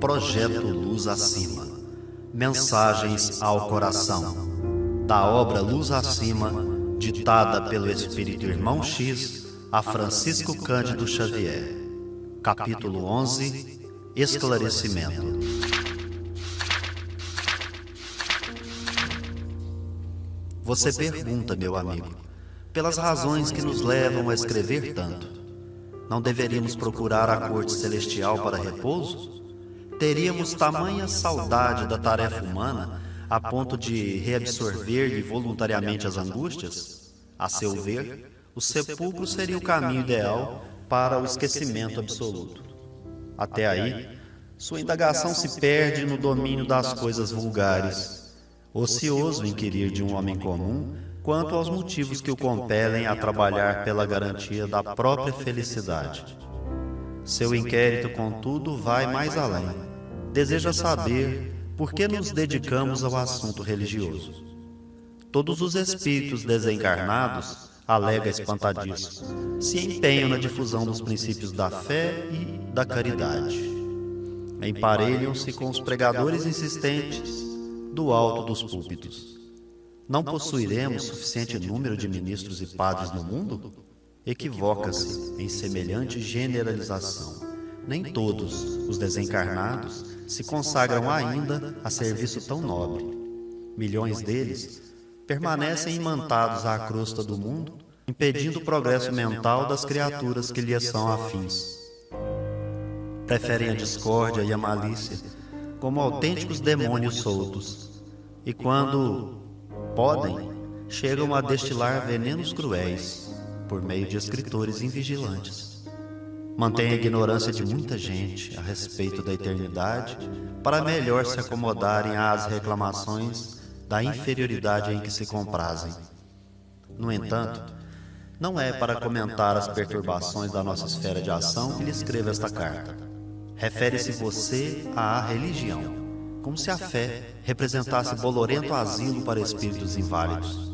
Projeto Luz Acima. Mensagens ao coração. Da obra Luz Acima, ditada pelo Espírito Irmão X a Francisco Cândido Xavier. Capítulo 11. Esclarecimento. Você pergunta, meu amigo, pelas razões que nos levam a escrever tanto. Não deveríamos procurar a corte celestial para repouso? Teríamos tamanha saudade da tarefa humana a ponto de reabsorver-lhe voluntariamente as angústias? A seu ver, o sepulcro seria o caminho ideal para o esquecimento absoluto. Até aí, sua indagação se perde no domínio das coisas vulgares, ocioso inquirir de um homem comum quanto aos motivos que o compelem a trabalhar pela garantia da própria felicidade. Seu inquérito, contudo, vai mais além. Deseja saber por que nos dedicamos ao assunto religioso. Todos os espíritos desencarnados, alega espantadiço, se empenham na difusão dos princípios da fé e da caridade. Emparelham-se com os pregadores insistentes do alto dos púlpitos. Não possuiremos suficiente número de ministros e padres no mundo? Equivoca-se em semelhante generalização. Nem todos os desencarnados se consagram ainda a serviço tão nobre. Milhões deles permanecem imantados à crosta do mundo, impedindo o progresso mental das criaturas que lhes são afins. Preferem a discórdia e a malícia como autênticos demônios soltos, e quando podem, chegam a destilar venenos cruéis por meio de escritores invigilantes. Mantém a ignorância de muita gente a respeito da eternidade para melhor se acomodarem às reclamações da inferioridade em que se comprazem. No entanto, não é para comentar as perturbações da nossa esfera de ação que lhe escrevo esta carta. Refere-se você à religião, como se a fé representasse bolorento asilo para espíritos inválidos.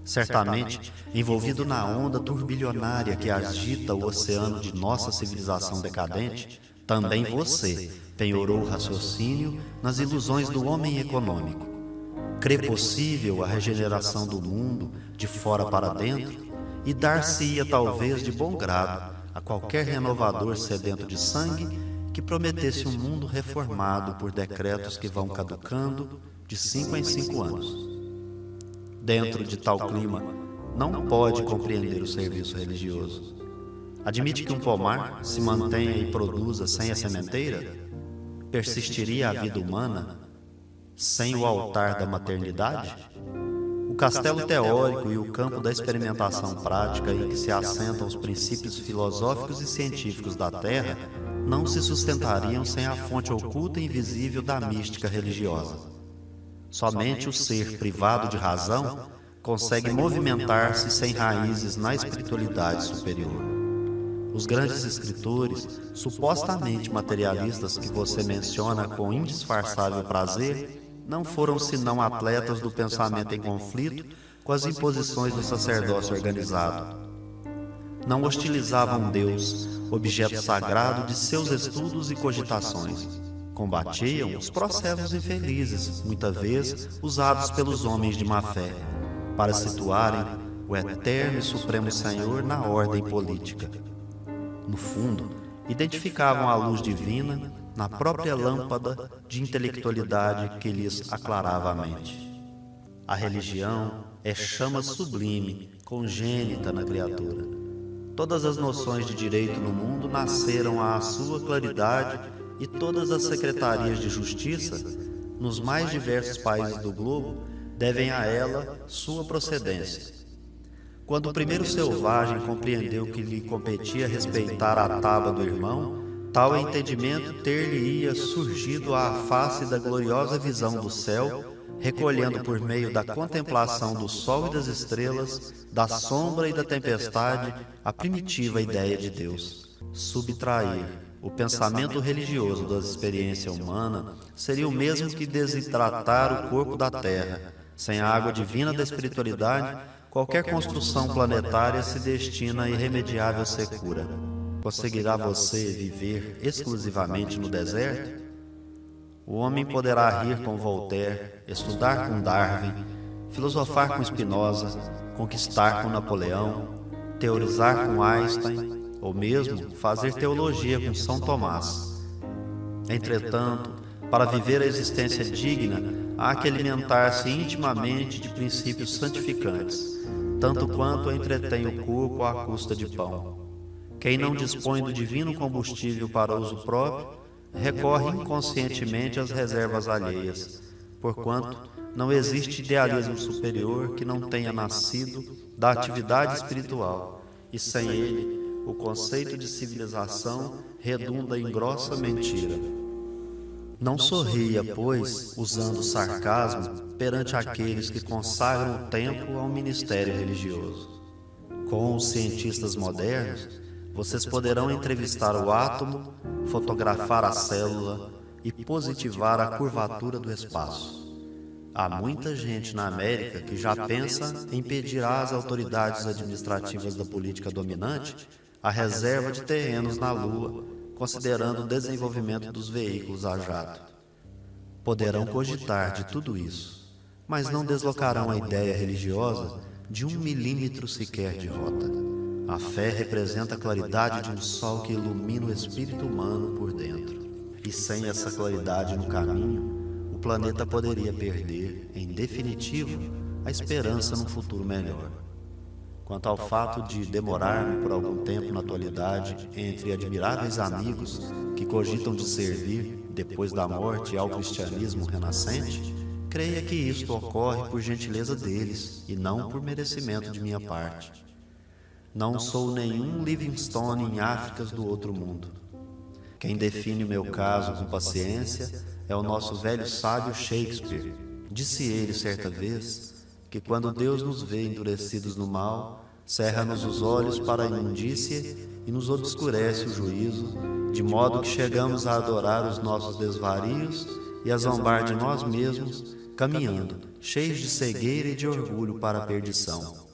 Certamente, envolvido na onda turbilionária que agita o oceano de nossa civilização decadente, também você penhorou o raciocínio nas ilusões do homem econômico. Crê possível a regeneração do mundo de fora para dentro e dar-se-ia talvez de bom grado a qualquer renovador sedento de sangue que prometesse um mundo reformado por decretos que vão caducando de 5 em 5 anos. Dentro de tal clima, não pode compreender o serviço religioso. Admite que um pomar se mantenha e produza sem a sementeira? Persistiria a vida humana sem o altar da maternidade? O castelo teórico e o campo da experimentação prática em que se assentam os princípios filosóficos e científicos da Terra não se sustentariam sem a fonte oculta e invisível da mística religiosa. Somente o ser privado de razão consegue movimentar-se sem raízes na espiritualidade superior. Os grandes escritores, supostamente materialistas que você menciona com indisfarçável prazer, não foram senão atletas do pensamento em conflito com as imposições do sacerdócio organizado. Não hostilizavam Deus, objeto sagrado de seus estudos e cogitações. Combatiam os processos infelizes, muitas vezes usados pelos homens de má fé, para situarem o eterno e supremo Senhor na ordem política. No fundo, identificavam a luz divina na própria lâmpada de intelectualidade que lhes aclarava a mente. A religião é chama sublime, congênita na criatura. Todas as noções de direito no mundo nasceram à sua claridade e todas as secretarias de justiça, nos mais diversos países do globo, devem a ela sua procedência. Quando o primeiro selvagem compreendeu que lhe competia respeitar a taba do irmão, tal entendimento ter-lhe-ia surgido à face da gloriosa visão do céu, recolhendo por meio da contemplação do sol e das estrelas, da sombra e da tempestade, a primitiva ideia de Deus. Subtrair o pensamento religioso da experiência humana seria o mesmo que desidratar o corpo da terra. Sem a água divina da espiritualidade, qualquer construção planetária se destina à irremediável secura. Conseguirá você viver exclusivamente no deserto? O homem poderá rir com Voltaire, estudar com Darwin, filosofar com Spinoza, conquistar com Napoleão, teorizar com Einstein, ou mesmo fazer teologia com São Tomás. Entretanto, para viver a existência digna, há que alimentar-se intimamente de princípios santificantes, tanto quanto entretém o corpo à custa de pão. Quem não dispõe do divino combustível para uso próprio, recorre inconscientemente às reservas alheias, porquanto não existe idealismo superior que não tenha nascido da atividade espiritual, e sem ele, o conceito de civilização redunda em grossa mentira. Não sorria, pois, usando sarcasmo, perante aqueles que consagram o tempo ao ministério religioso. Com os cientistas modernos, vocês poderão entrevistar o átomo, fotografar a célula e positivar a curvatura do espaço. Há muita gente na América que já pensa em pedir às autoridades administrativas da política dominante a reserva de terrenos na Lua, considerando o desenvolvimento dos veículos a jato. Poderão cogitar de tudo isso, mas não deslocarão a ideia religiosa de 1 milímetro sequer de rota. A fé representa a claridade de um sol que ilumina o espírito humano por dentro. E sem essa claridade no caminho, o planeta poderia perder, em definitivo, a esperança num futuro melhor. Quanto ao fato de demorar-me por algum tempo na atualidade entre admiráveis amigos que cogitam de servir, depois da morte, ao cristianismo renascente, creia que isto ocorre por gentileza deles e não por merecimento de minha parte. Não sou nenhum Livingstone em Áfricas do outro mundo. Quem define o meu caso com paciência é o nosso velho sábio Shakespeare. Disse ele certa vez que quando Deus nos vê endurecidos no mal, cerra-nos os olhos para a imundícia e nos obscurece o juízo, de modo que chegamos a adorar os nossos desvarios e a zombar de nós mesmos, caminhando, cheios de cegueira e de orgulho para a perdição.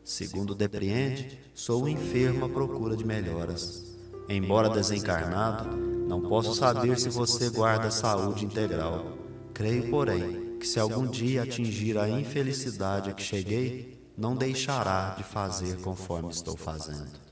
Segundo depreende, sou um enfermo à procura de melhoras. Embora desencarnado, não posso saber se você guarda a saúde integral. Creio, porém, que se algum dia atingir a infelicidade a que cheguei, não deixará de fazer conforme estou fazendo.